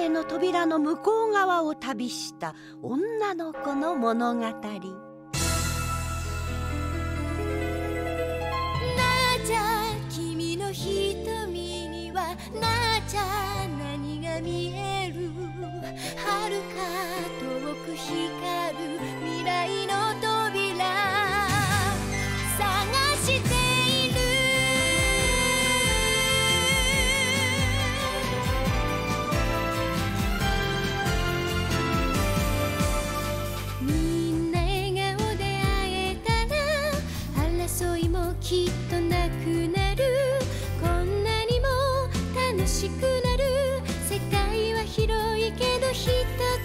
界の扉の向こう側を旅した女の子の物語。なあちゃん、君の瞳にはなあちゃん、何が見える？遥か遠く光る未来の扉探している。みんな笑顔で会えたら争いもきっとなくなる。こんなにも楽しくなる。世界は広いけど一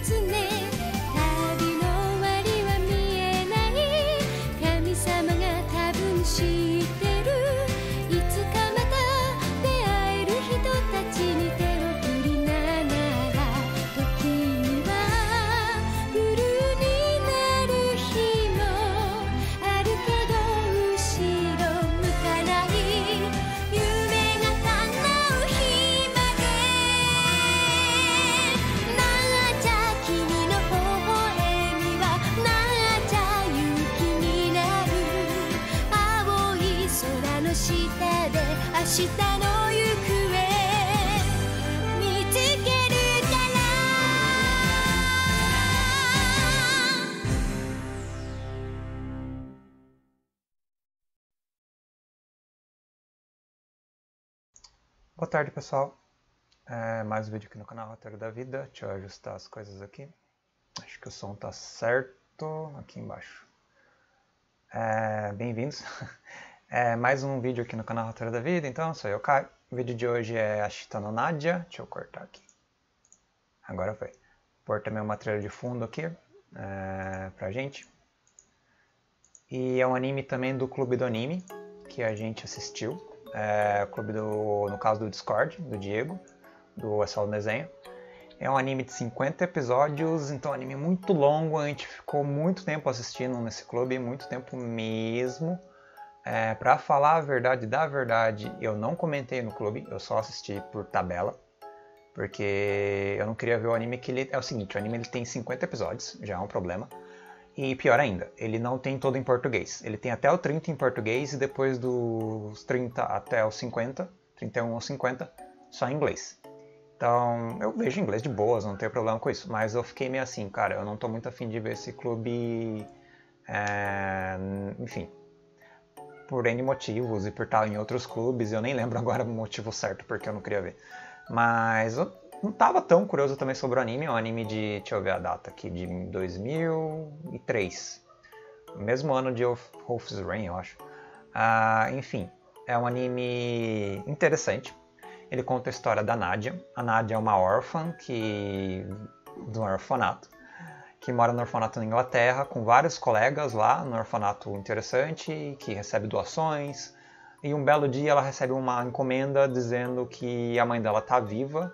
つね。旅の終わりは見えない。神様が多分知ってる。いつかまた出会える人たちに手を振りながら、時にはブルーになる日もあるけど後ろ向かない。夢が叶う日まで。なあちゃん、君の微笑みはなあちゃん、勇気になる。青い空の下で明日の行方見つけるから。Boa tarde, pessoal. Mais um vídeo aqui no canal Roteiro da Vida. Deixa eu ajustar as coisas aqui. Acho que o som tá certo aqui embaixo. Bem-vindos. Mais um vídeo aqui no canal Roteiro da Vida. Então, sou eu, Caio. O vídeo de hoje é Ashita no Nadia. Deixa eu cortar aqui. Agora foi. Pôr também uma trilha de fundo aqui pra gente. E é um anime também do Clube do Anime que a gente assistiu. Clube no caso do Discord, do Diego, do É Só o Desenho. É um anime de 50 episódios, então é um anime muito longo. A gente ficou muito tempo assistindo nesse clube, muito tempo mesmo. Pra falar a verdade da verdade, eu não comentei no clube, eu só assisti por tabela. Porque eu não queria ver o anime que ele... É o seguinte, o anime ele tem 50 episódios, já é um problema. E pior ainda, ele não tem todo em português. Ele tem até o 30 em português e depois dos 30 até os 50, 31 ou 50, só em inglês. Então, eu vejo inglês de boas, não tenho problema com isso. Mas eu fiquei meio assim, cara, eu não tô muito afim de ver esse clube... enfim, por N motivos e por estar em outros clubes. Eu nem lembro agora o motivo certo porque eu não queria ver. Mas eu não tava tão curioso também sobre o anime. É um anime de, deixa eu ver a data aqui, de 2003. Mesmo ano de Wolf's Rain, eu acho. Enfim, é um anime interessante. Ele conta a história da Nadia. A Nadia é uma órfã do orfanato, que mora no orfanato na Inglaterra, com vários colegas lá no orfanato interessante, que recebe doações. E um belo dia ela recebe uma encomenda dizendo que a mãe dela está viva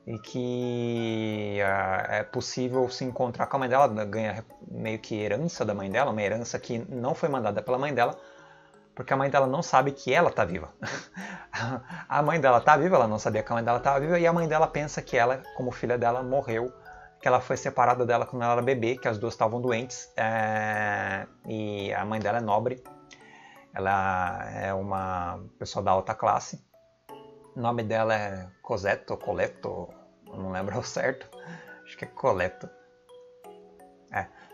e que é possível se encontrar com a mãe dela, ganha meio que herança da mãe dela, uma herança que não foi mandada pela mãe dela, porque a mãe dela não sabe que ela está viva. A mãe dela está viva, ela não sabia que a mãe dela estava viva, e a mãe dela pensa que ela, como filha dela, morreu, que ela foi separada dela quando ela era bebê, que as duas estavam doentes, e a mãe dela é nobre, ela é uma pessoa da alta classe. O nome dela é Cosette ou Coleto, eu não lembro o certo, acho que é Coleto.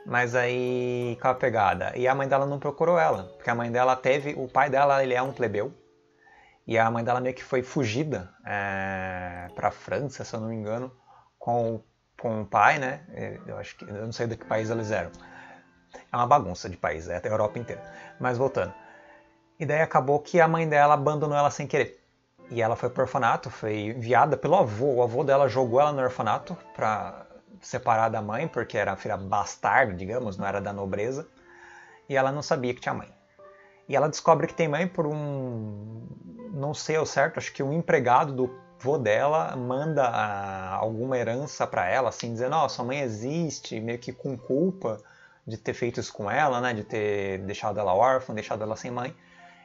Mas aí, qual a pegada? E a mãe dela não procurou ela, porque a mãe dela o pai dela ele é um plebeu, e a mãe dela meio que foi fugida pra França, se eu não me engano, com o pai, né? Eu não sei de que país eles eram. É uma bagunça de país, é a Europa inteira. Mas voltando. E daí acabou que a mãe dela abandonou ela sem querer. E ela foi pro orfanato, foi enviada pelo avô. O avô dela jogou ela no orfanato pra separar da mãe, porque era filha bastarda, digamos, não era da nobreza. E ela não sabia que tinha mãe. E ela descobre que tem mãe por não sei ao certo, acho que um empregado do avô dela manda alguma herança pra ela, assim, dizendo, ó, sua mãe existe, meio que com culpa de ter feito isso com ela, né, de ter deixado ela órfã, deixado ela sem mãe.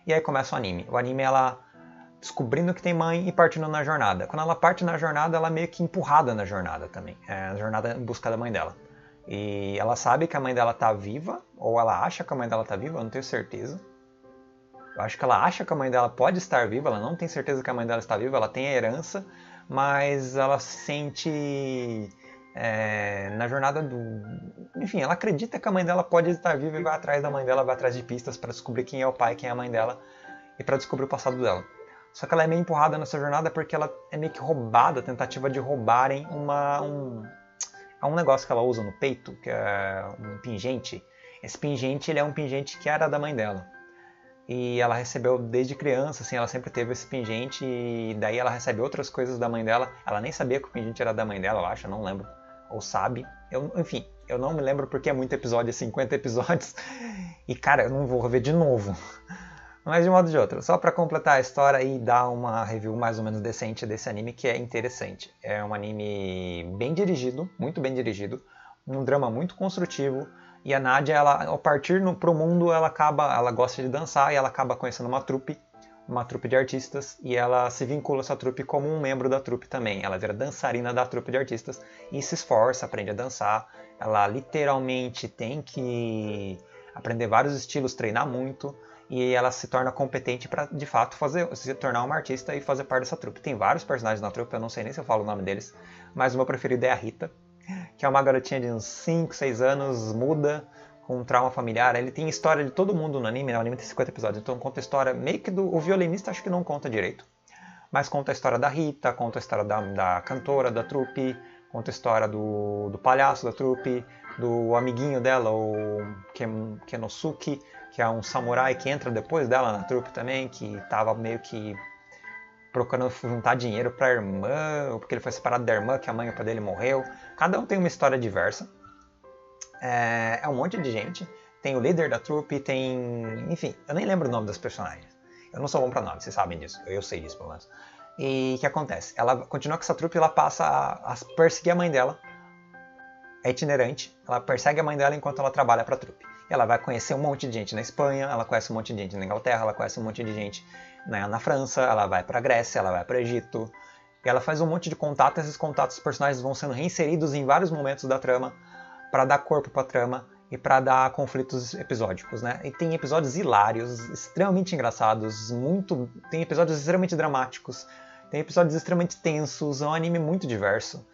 E aí começa o anime. O anime, ela descobrindo que tem mãe e partindo na jornada. Quando ela parte na jornada, ela é meio que empurrada na jornada também. A jornada em busca da mãe dela. E ela sabe que a mãe dela tá viva, ou ela acha que a mãe dela tá viva, eu não tenho certeza. Eu acho que ela acha que a mãe dela pode estar viva, ela não tem certeza que a mãe dela está viva, ela tem a herança, mas ela se sente na jornada do... Enfim, ela acredita que a mãe dela pode estar viva e vai atrás da mãe dela, vai atrás de pistas para descobrir quem é o pai, quem é a mãe dela, e para descobrir o passado dela. Só que ela é meio empurrada nessa jornada porque ela é meio que roubada, tentativa de roubarem um negócio que ela usa no peito, que é um pingente. Esse pingente, ele é um pingente que era da mãe dela. E ela recebeu desde criança, assim, ela sempre teve esse pingente, e daí ela recebe outras coisas da mãe dela. Ela nem sabia que o pingente era da mãe dela, eu acho, eu não lembro. Ou sabe. Enfim, eu não me lembro porque é muito episódio, 50 episódios. E cara, eu não vou rever de novo. Mas de um modo ou de outro, só pra completar a história e dar uma review mais ou menos decente desse anime, que é interessante. É um anime bem dirigido, muito bem dirigido, um drama muito construtivo, e a Nadia, ela, ao partir pro mundo, ela gosta de dançar e ela acaba conhecendo uma trupe de artistas, e ela se vincula a essa trupe como um membro da trupe também. Ela vira dançarina da trupe de artistas e se esforça, aprende a dançar. Ela literalmente tem que aprender vários estilos, treinar muito, e ela se torna competente para, de fato, se tornar uma artista e fazer parte dessa trupe. Tem vários personagens na trupe, eu não sei nem se eu falo o nome deles, mas o meu preferido é a Rita, que é uma garotinha de uns 5, 6 anos, muda, com um trauma familiar. Ele tem história de todo mundo no anime, né? O anime tem 50 episódios, então conta a história meio que o violinista, acho que não conta direito, mas conta a história da Rita, conta a história da cantora da trupe, conta a história do palhaço da trupe, do amiguinho dela, o Kenosuke, que é um samurai que entra depois dela na trupe também, que estava meio que procurando juntar dinheiro para a irmã, ou porque ele foi separado da irmã, que a mãe e o pai dele morreu. Cada um tem uma história diversa. É um monte de gente. Tem o líder da trupe, tem... Enfim, eu nem lembro o nome dos personagens. Eu não sou bom para nome, vocês sabem disso. Eu sei disso, pelo menos. E o que acontece? Ela continua com essa trupe e ela passa a perseguir a mãe dela. É itinerante. Ela persegue a mãe dela enquanto ela trabalha para a trupe. Ela vai conhecer um monte de gente na Espanha, ela conhece um monte de gente na Inglaterra, ela conhece um monte de gente na França, ela vai para a Grécia, ela vai para o Egito. E ela faz um monte de contatos, esses contatos, os personagens vão sendo reinseridos em vários momentos da trama para dar corpo para a trama e para dar conflitos episódicos, né? E tem episódios hilários, extremamente engraçados, tem episódios extremamente dramáticos, tem episódios extremamente tensos, é um anime muito diverso.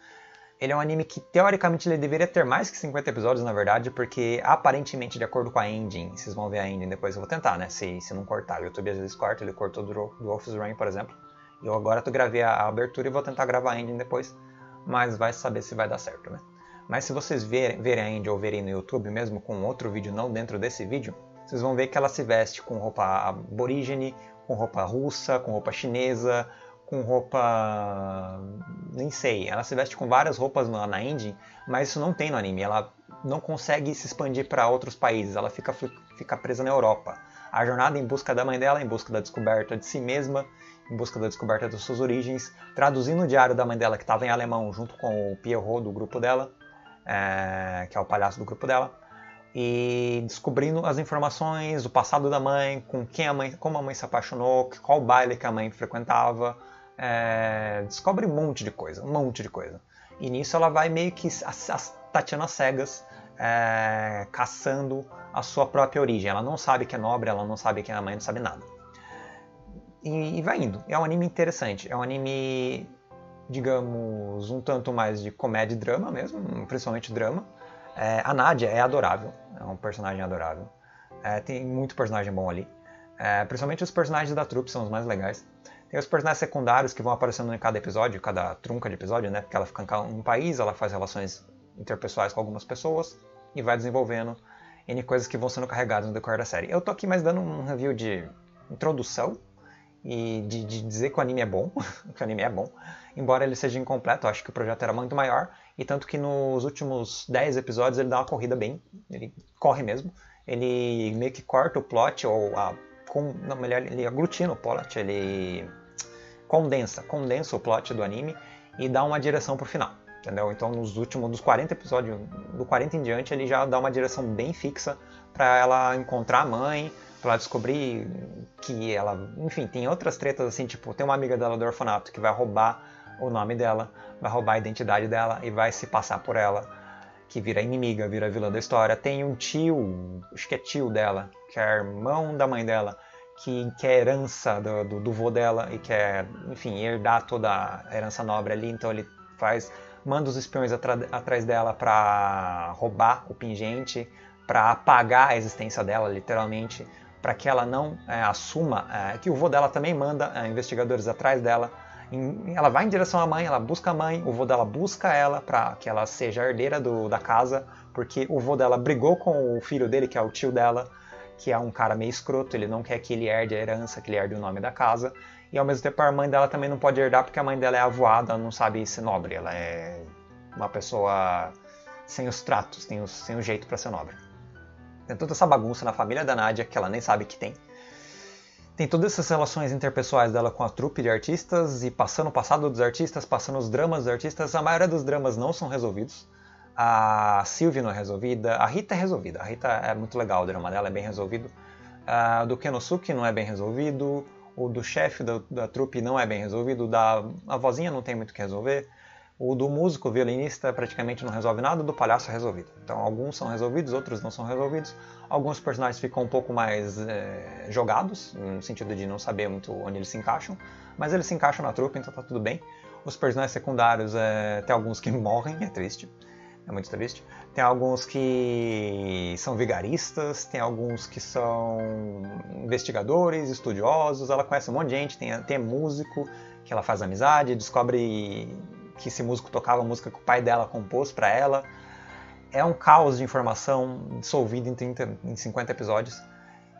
Ele é um anime que, teoricamente, ele deveria ter mais que 50 episódios, na verdade, porque, aparentemente, de acordo com a ending, vocês vão ver a ending depois, eu vou tentar, né, se não cortar. O YouTube às vezes corta, ele cortou do Wolf's Rain, por exemplo. Eu agora gravei a abertura e vou tentar gravar a ending depois, mas vai saber se vai dar certo, né. Mas se vocês verem a ending ou verem no YouTube, mesmo com outro vídeo, não dentro desse vídeo, vocês vão ver que ela se veste com roupa aborígene, com roupa russa, com roupa chinesa, com roupa... nem sei, ela se veste com várias roupas na ending, mas isso não tem no anime, ela não consegue se expandir para outros países, ela fica presa na Europa. A jornada em busca da mãe dela, em busca da descoberta de si mesma, em busca da descoberta das suas origens, traduzindo o diário da mãe dela, que estava em alemão, junto com o Pierrot do grupo dela, que é o palhaço do grupo dela, e descobrindo as informações do passado da mãe, como a mãe se apaixonou, qual baile que a mãe frequentava, descobre um monte de coisa. E nisso ela vai meio que tateando as cegas, caçando a sua própria origem. Ela não sabe que é nobre, ela não sabe que é a mãe, não sabe nada. E vai indo. É um anime interessante. É um anime, digamos, um tanto mais de comédia e drama mesmo, principalmente drama. A Nadia é adorável, é um personagem adorável. Tem muito personagem bom ali. Principalmente os personagens da trupe são os mais legais. Tem os personagens secundários que vão aparecendo em cada episódio, cada trunca de episódio, né? Porque ela fica em um país, ela faz relações interpessoais com algumas pessoas e vai desenvolvendo N coisas que vão sendo carregadas no decorrer da série. Eu tô aqui mais dando um review de introdução e de dizer que o anime é bom, que o anime é bom. Embora ele seja incompleto, eu acho que o projeto era muito maior, e tanto que nos últimos 10 episódios ele dá uma corrida bem, ele corre mesmo, ele meio que corta o plot, ele aglutina o plot, ele condensa o plot do anime e dá uma direção pro final, entendeu? Então dos 40 episódios, do 40 em diante, ele já dá uma direção bem fixa para ela encontrar a mãe, pra ela descobrir que ela... Enfim, tem outras tretas assim, tipo, tem uma amiga dela do orfanato que vai roubar o nome dela, vai roubar a identidade dela e vai se passar por ela, que vira inimiga, vira vilã da história. Tem um tio, acho que é tio dela, que é irmão da mãe dela, que quer herança do vô dela e quer, enfim, herdar toda a herança nobre ali, então ele manda os espiões atrás dela pra roubar o pingente, pra apagar a existência dela, literalmente, para que ela não assuma que o vô dela também manda investigadores atrás dela. Ela vai em direção à mãe, ela busca a mãe, o vô dela busca ela para que ela seja herdeira da casa, porque o vô dela brigou com o filho dele, que é o tio dela, que é um cara meio escroto, ele não quer que ele herde a herança, que ele herde o nome da casa, e ao mesmo tempo a mãe dela também não pode herdar porque a mãe dela é avoada, não sabe ser nobre, ela é uma pessoa sem os tratos, sem o jeito para ser nobre. Tem toda essa bagunça na família da Nadia que ela nem sabe que tem. Tem todas essas relações interpessoais dela com a trupe de artistas e passando o passado dos artistas, passando os dramas dos artistas. A maioria dos dramas não são resolvidos. A Sylvie não é resolvida, a Rita é resolvida. A Rita é muito legal, o drama dela é bem resolvido. O do Kenosuke não é bem resolvido. O do chefe da trupe não é bem resolvido. O da vozinha não tem muito o que resolver. O do músico, violinista, praticamente não resolve nada. O do palhaço é resolvido. Então alguns são resolvidos, outros não são resolvidos. Alguns personagens ficam um pouco mais jogados, no sentido de não saber muito onde eles se encaixam. Mas eles se encaixam na trupe, então tá tudo bem. Os personagens secundários, tem alguns que morrem, é triste. É muito triste. Tem alguns que são vigaristas, tem alguns que são investigadores, estudiosos. Ela conhece um monte de gente, tem músico que ela faz amizade, descobre que esse músico tocava a música que o pai dela compôs para ela. É um caos de informação dissolvido em 50 episódios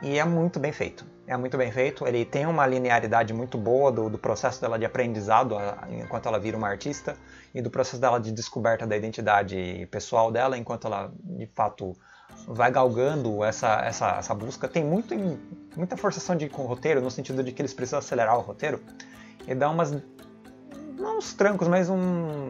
e é muito bem feito. É muito bem feito, ele tem uma linearidade muito boa do processo dela de aprendizado enquanto ela vira uma artista e do processo dela de descoberta da identidade pessoal dela enquanto ela, de fato, vai galgando essa busca. Tem muita forçação com o roteiro, no sentido de que eles precisam acelerar o roteiro e dá não uns trancos, mas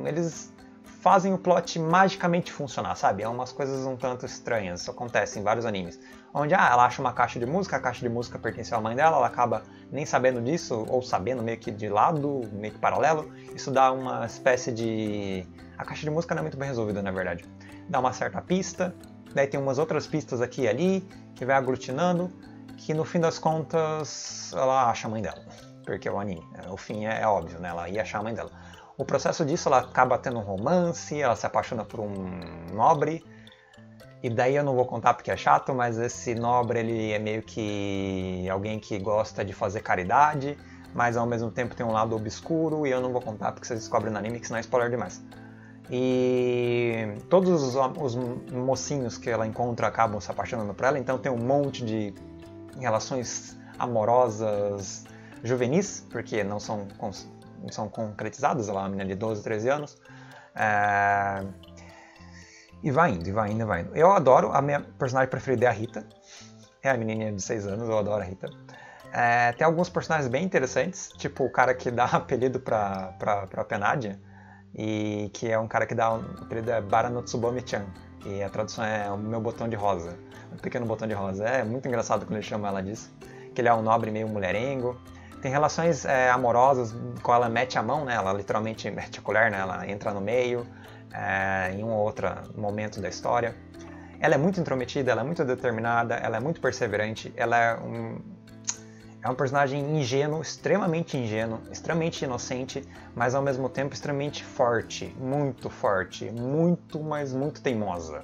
eles fazem o plot magicamente funcionar, sabe? É umas coisas um tanto estranhas, isso acontece em vários animes. Onde ela acha uma caixa de música, a caixa de música pertence à mãe dela, ela acaba nem sabendo disso, ou sabendo meio que de lado, meio que paralelo. Isso dá uma espécie de... A caixa de música não é muito bem resolvida, na verdade. Dá uma certa pista, daí tem umas outras pistas aqui e ali, que vai aglutinando, que no fim das contas ela acha a mãe dela. Porque é o anime, o fim é óbvio, né? Ela ia achar a mãe dela. O processo disso, ela acaba tendo um romance, ela se apaixona por um nobre, e daí eu não vou contar porque é chato, mas esse nobre ele é meio que alguém que gosta de fazer caridade, mas ao mesmo tempo tem um lado obscuro, e eu não vou contar porque vocês descobrem no anime, que senão é spoiler demais. E todos os mocinhos que ela encontra acabam se apaixonando por ela, então tem um monte de relações amorosas juvenis, porque não são concretizadas, ela é uma menina de 12, 13 anos. E vai indo. Eu adoro, a minha personagem preferida é a Rita. É a menininha de 6 anos, eu adoro a Rita. Tem alguns personagens bem interessantes, tipo o cara que dá apelido pra Nadia, e que é um cara que dá o apelido é Bara no Tsubame-chan, e a tradução é o meu botão de rosa, o pequeno botão de rosa. É muito engraçado quando ele chama ela disso, que ele é um nobre meio mulherengo. Tem relações amorosas, com ela mete a mão, né? Ela literalmente mete a colher, né? Ela entra no meio, em um ou outro momento da história. Ela é muito intrometida, ela é muito determinada, ela é muito perseverante, ela é um personagem ingênuo, extremamente inocente, mas ao mesmo tempo extremamente forte, mas muito teimosa,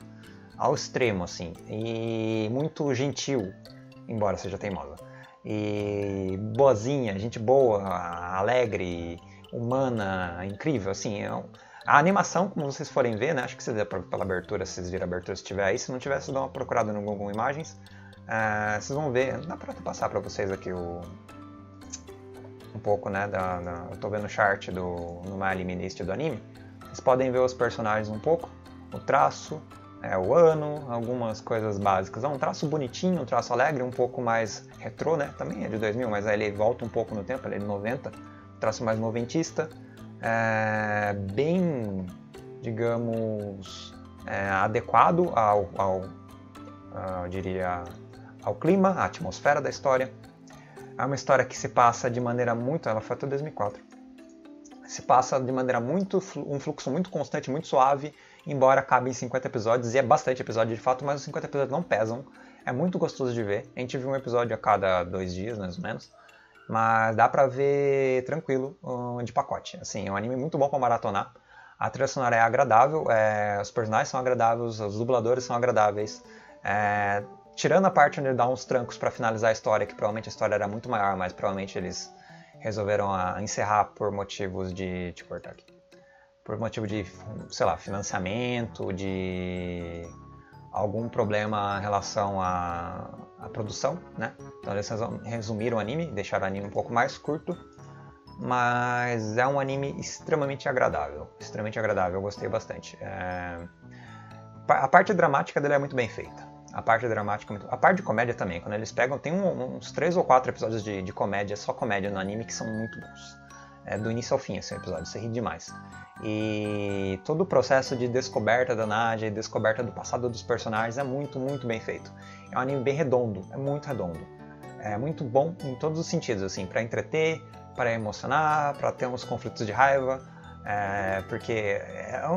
ao extremo, assim, e muito gentil, embora seja teimosa. E boazinha, gente boa, alegre, humana, incrível, assim. A animação, como vocês forem ver, né, acho que pela abertura, se vocês viram a abertura, se tiver aí, se não tiver, vocês dão uma procurada no Google Imagens, vocês vão ver, dá pra passar pra vocês aqui um pouco, né, eu tô vendo o chart no My Anime List do anime, vocês podem ver os personagens um pouco, o traço, o ano, algumas coisas básicas. É um traço bonitinho, um traço alegre, um pouco mais retrô, né? Também é de 2000, mas aí ele volta um pouco no tempo, ele é de 90. Um traço mais noventista. Bem, digamos, adequado eu diria, ao clima, à atmosfera da história. É uma história que se passa de maneira muito... Ela foi até 2004. Se passa de maneira um fluxo muito constante, muito suave, embora acabe em 50 episódios, e é bastante episódio de fato, mas os 50 episódios não pesam. É muito gostoso de ver. A gente viu um episódio a cada 2 dias, mais ou menos. Mas dá pra ver tranquilo, de pacote. Assim, é um anime muito bom pra maratonar. A trilha sonora é agradável, os personagens são agradáveis, os dubladores são agradáveis. Tirando a parte onde ele dá uns trancos pra finalizar a história, que provavelmente a história era muito maior, mas provavelmente eles resolveram encerrar por motivos de... Deixa eu cortar aqui. Por motivo de, sei lá, financiamento, de algum problema em relação à produção, né? Então eles resumiram o anime, deixaram o anime um pouco mais curto, mas é um anime extremamente agradável, eu gostei bastante. A parte dramática dele é muito bem feita, a parte de comédia também, quando eles pegam, tem uns 3 ou 4 episódios de comédia, só comédia no anime, que são muito bons. Do início ao fim, esse episódio, você ri demais. E todo o processo de descoberta da Nadia e descoberta do passado dos personagens é muito, muito bem feito. É um anime bem redondo, é muito redondo. É muito bom em todos os sentidos, assim, para entreter, para emocionar, para ter uns conflitos de raiva, porque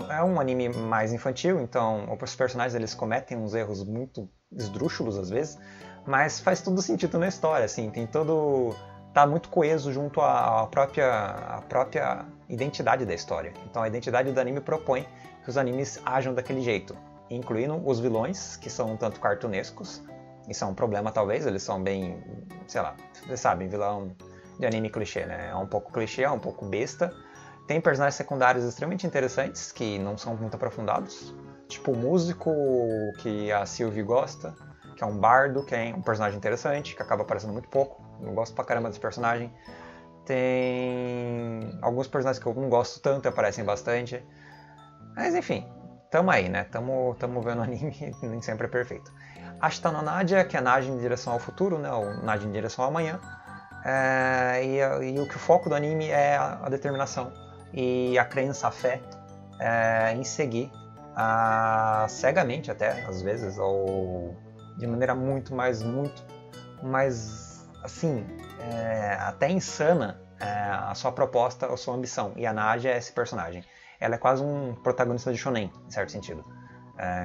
é um anime mais infantil, então os personagens eles cometem uns erros muito esdrúxulos às vezes, mas faz todo sentido na história, assim, tem todo... Tá muito coeso junto à própria identidade da história. Então a identidade do anime propõe que os animes ajam daquele jeito, incluindo os vilões, que são um tanto cartunescos. Isso é um problema talvez, eles são bem, sei lá, vocês sabem, vilão de anime clichê, né? É um pouco clichê, é um pouco besta. Tem personagens secundários extremamente interessantes, que não são muito aprofundados, tipo o músico que a Sylvie gosta, que é um bardo, que é um personagem interessante, que acaba aparecendo muito pouco. Eu gosto pra caramba desse personagem. Tem alguns personagens que eu não gosto tanto e aparecem bastante. Mas enfim, tamo aí, né? Tamo vendo anime, nem sempre é perfeito. Ashita no Nadia, que é Nadia em direção ao futuro, né? Ou Nadia em direção ao amanhã. E o foco do anime é a determinação e a crença, a fé em seguir cegamente até, às vezes, ou de maneira muito mais assim, até insana a sua proposta, a sua ambição. E a Nadia é esse personagem. Ela é quase um protagonista de shonen, em certo sentido.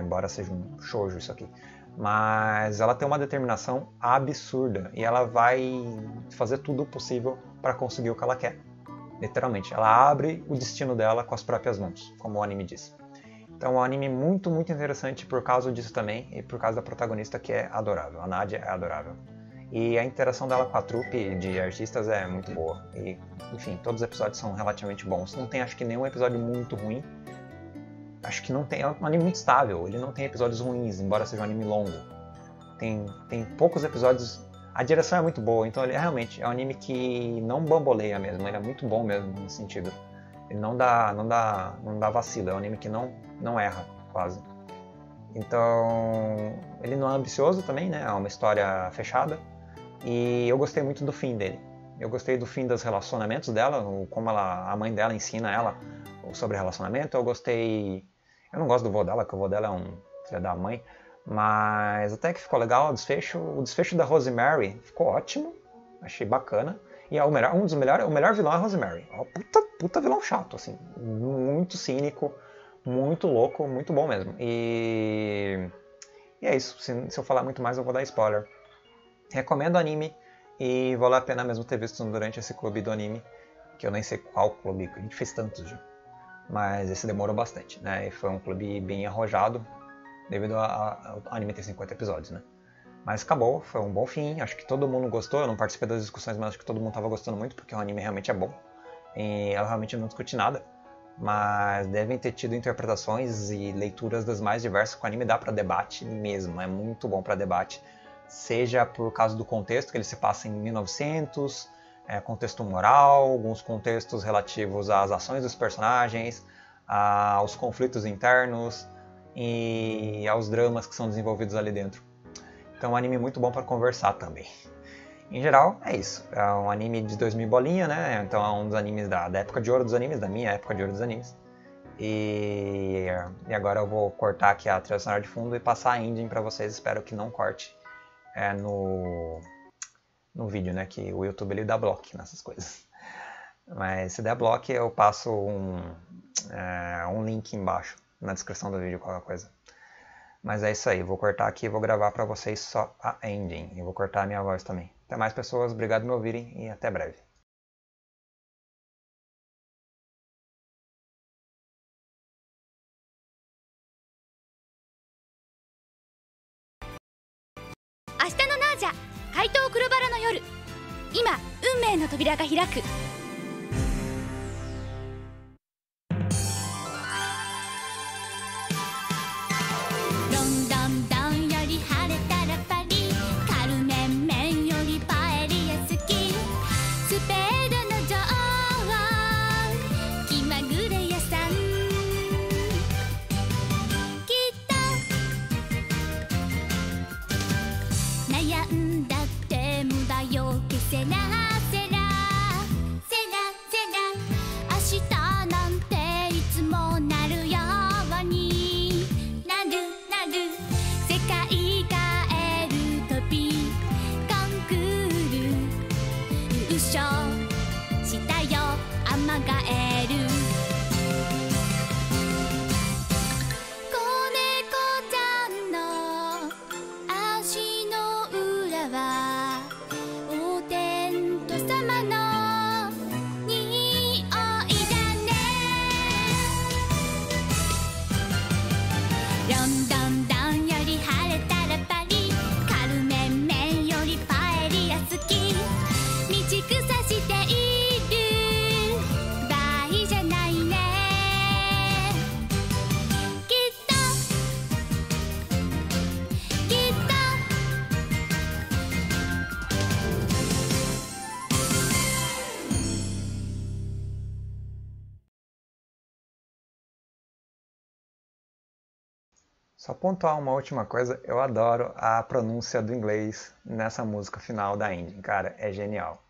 Embora seja um shoujo isso aqui. Mas ela tem uma determinação absurda. E ela vai fazer tudo o possível para conseguir o que ela quer. Literalmente. Ela abre o destino dela com as próprias mãos, como o anime diz. Então é um anime muito, muito interessante por causa disso também. E por causa da protagonista que é adorável. A Nadia é adorável. E a interação dela com a trupe de artistas é muito boa. E, enfim, todos os episódios são relativamente bons. Não tem, acho que, nenhum episódio muito ruim. Acho que não tem. É um anime muito estável. Ele não tem episódios ruins, embora seja um anime longo. Tem poucos episódios. A direção é muito boa, então ele realmente é um anime que não bamboleia mesmo. Ele é muito bom mesmo nesse sentido. Ele não dá vacilo. É um anime que não erra, quase. Então, ele não é ambicioso também, né? É uma história fechada. E eu gostei muito do fim dele. Eu gostei do fim dos relacionamentos dela, como a mãe dela ensina ela sobre relacionamento. Eu não gosto do vô dela, porque o vô dela é um filho da mãe. Mas até que ficou legal o desfecho da Rosemary ficou ótimo. Achei bacana. E o melhor vilão é a Rosemary. Puta vilão chato, assim. Muito cínico, muito louco, muito bom mesmo. E é isso. Se eu falar muito mais, eu vou dar spoiler. Recomendo o anime e vale a pena mesmo ter visto durante esse clube do anime, que eu nem sei qual clube, a gente fez tantos já, mas esse demorou bastante, né? E foi um clube bem arrojado, devido ao anime ter 50 episódios, né? Mas acabou, foi um bom fim, acho que todo mundo gostou, eu não participei das discussões, mas acho que todo mundo estava gostando muito, porque o anime realmente é bom, e eu realmente não discuti nada, mas devem ter tido interpretações e leituras das mais diversas, que o anime dá para debate mesmo, é muito bom para debate. Seja por causa do contexto, que ele se passa em 1900, contexto moral, alguns contextos relativos às ações dos personagens, aos conflitos internos e aos dramas que são desenvolvidos ali dentro. Então é um anime muito bom para conversar também. Em geral, é isso. É um anime de 2000 bolinha, né? Então é um dos animes da época de ouro dos animes, da minha época de ouro dos animes. E agora eu vou cortar aqui a trilha sonora de fundo e passar a ending para vocês, espero que não corte. no vídeo, né? Que o YouTube ele dá bloco nessas coisas. Mas se der bloco, eu passo um link embaixo na descrição do vídeo, qualquer coisa. Mas é isso aí, vou cortar aqui e vou gravar pra vocês só a ending. E vou cortar a minha voz também. Até mais, pessoas, obrigado por me ouvirem e até breve. Só pontuar uma última coisa, eu adoro a pronúncia do inglês nessa música final da ending, cara, é genial.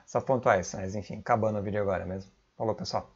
Só pontuar isso, mas enfim, acabando o vídeo agora mesmo. Falou, pessoal.